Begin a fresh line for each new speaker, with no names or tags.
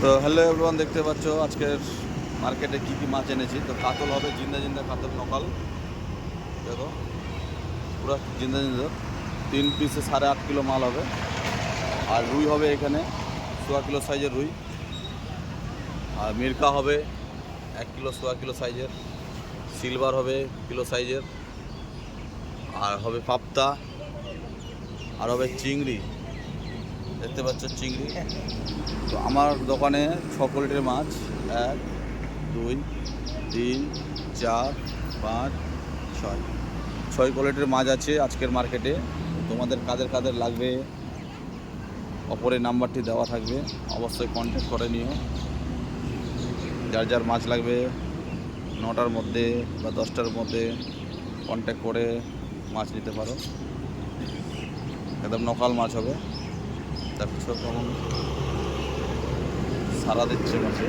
তো hello everyone, দেখতে পাচ্ছ আজকের মার্কেটে কি কি মাছ এনেছি। তো কাতল হবে, জিন্দা জিন্দা কাতল নকাল, দেখো পুরো জিন্দা জিন্দা 3 পিসে 8.5 কিলো মাল হবে। আর রুই হবে এখানে 1.25 কিলো সাইজের রুই। আর মিরকা হবে 1 কিলো 1.25 কিলো সাইজের। সিলভার হবে কিলো সাইজের। আর হবে পাপ্তা। আর হবে চিংড়ি, দেখতে পাচ্ছ চিংড়ি। তো আমার দোকানে 6 কোয়ালিটির মাছ, 1 2 3 4 5 6 কোয়ালিটির মাছ আছে আজকের মার্কেটে। তোমাদের কাদের কাদের লাগবে অপরের নাম্বারটি দেওয়া থাকবে, অবশ্যই কন্ট্যাক্ট করে নিও। যার যার মাছ লাগবে 9টার মধ্যে বা 10টার মধ্যে কন্ট্যাক্ট করে মাছ নিতে পারো। একদম নকাল মাছ হবে, দেখছো কেমন সারা দিচ্ছে মাছে।